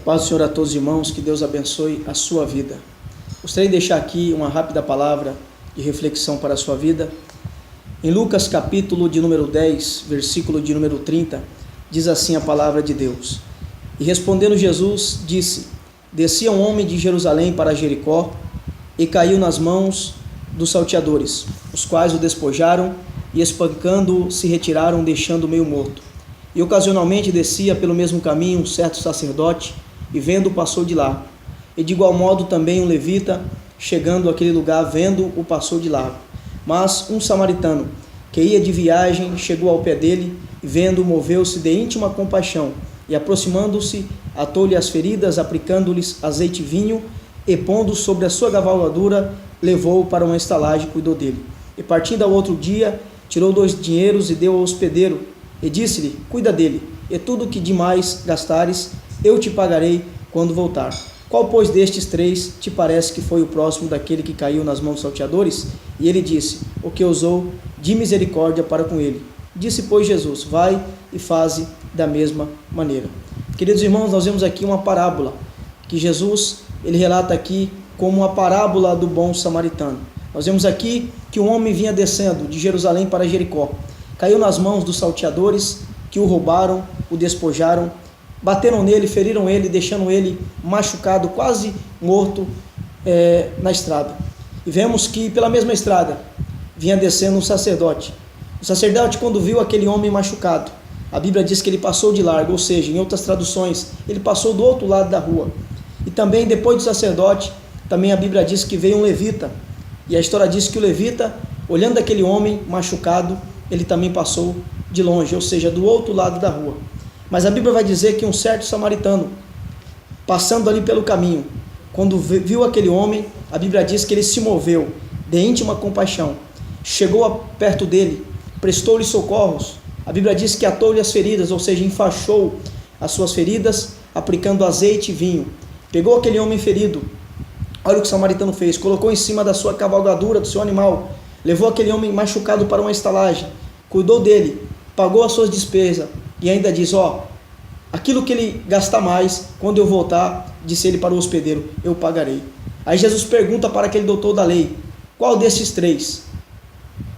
Paz do Senhor a todos os irmãos, que Deus abençoe a sua vida. Gostaria de deixar aqui uma rápida palavra de reflexão para a sua vida. Em Lucas capítulo de número 10, versículo de número 30, diz assim a palavra de Deus. E respondendo Jesus, disse: Descia um homem de Jerusalém para Jericó e caiu nas mãos dos salteadores, os quais o despojaram e espancando-o se retiraram, deixando-o meio morto. E ocasionalmente descia pelo mesmo caminho um certo sacerdote, e vendo-o passou de lá. E de igual modo também um levita, chegando àquele lugar, vendo-o passou de lá. Mas um samaritano, que ia de viagem, chegou ao pé dele, e vendo-o moveu-se de íntima compaixão, e aproximando-se, atou-lhe as feridas, aplicando-lhes azeite e vinho, e pondo sobre a sua cavalgadura, levou-o para uma estalagem e cuidou dele. E partindo ao outro dia, tirou 2 dinheiros e deu ao hospedeiro, e disse-lhe: Cuida dele, e tudo o que demais gastares, eu te pagarei quando voltar. Qual, pois, destes 3 te parece que foi o próximo daquele que caiu nas mãos dos salteadores? E ele disse: O que usou de misericórdia para com ele. Disse, pois, Jesus: Vai e faze da mesma maneira. Queridos irmãos, nós vemos aqui uma parábola, que Jesus, ele relata aqui como a parábola do bom samaritano. Nós vemos aqui que um homem vinha descendo de Jerusalém para Jericó, caiu nas mãos dos salteadores, que o roubaram, o despojaram, bateram nele, feriram ele, deixando ele machucado, quase morto na estrada. E vemos que pela mesma estrada vinha descendo um sacerdote. O sacerdote, quando viu aquele homem machucado, a Bíblia diz que ele passou de largo, ou seja, em outras traduções, ele passou do outro lado da rua. E também depois do sacerdote, também a Bíblia diz que veio um levita. E a história diz que o levita, olhando aquele homem machucado, ele também passou de longe, ou seja, do outro lado da rua. Mas a Bíblia vai dizer que um certo samaritano, passando ali pelo caminho, quando viu aquele homem, a Bíblia diz que ele se moveu de íntima compaixão, chegou perto dele, prestou-lhe socorros. A Bíblia diz que atou-lhe as feridas, ou seja, enfaixou as suas feridas, aplicando azeite e vinho. Pegou aquele homem ferido, olha o que o samaritano fez, colocou em cima da sua cavalgadura, do seu animal, levou aquele homem machucado para uma estalagem, cuidou dele, pagou as suas despesas, e ainda diz: aquilo que ele gastar mais, quando eu voltar, disse ele para o hospedeiro, eu pagarei. Aí Jesus pergunta para aquele doutor da lei: qual desses 3,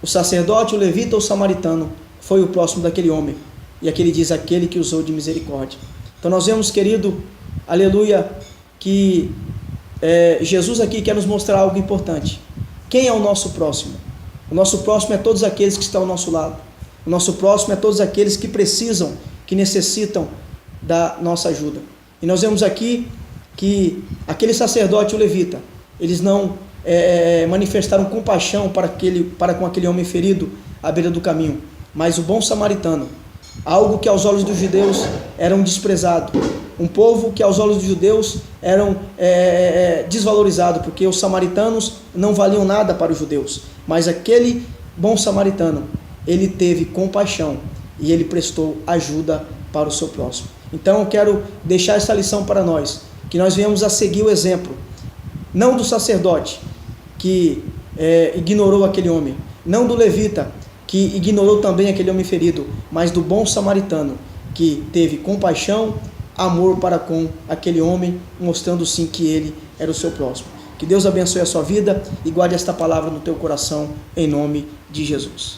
o sacerdote, o levita ou o samaritano, foi o próximo daquele homem? E aquele diz: aquele que usou de misericórdia. Então nós vemos, querido, aleluia, que Jesus aqui quer nos mostrar algo importante. Quem é o nosso próximo? O nosso próximo é todos aqueles que estão ao nosso lado. O nosso próximo é todos aqueles que precisam, que necessitam da nossa ajuda. E nós vemos aqui que aquele sacerdote e o levita, eles não manifestaram compaixão para com aquele homem ferido à beira do caminho. Mas o bom samaritano, algo que aos olhos dos judeus era um desprezado, um povo que aos olhos dos judeus eram desvalorizado, porque os samaritanos não valiam nada para os judeus. Mas aquele bom samaritano, ele teve compaixão e ele prestou ajuda para o seu próximo. Então eu quero deixar essa lição para nós, que nós venhamos a seguir o exemplo, não do sacerdote que ignorou aquele homem, não do levita que ignorou também aquele homem ferido, mas do bom samaritano que teve compaixão, amor para com aquele homem, mostrando sim que ele era o seu próximo. Que Deus abençoe a sua vida e guarde esta palavra no teu coração, em nome de Jesus.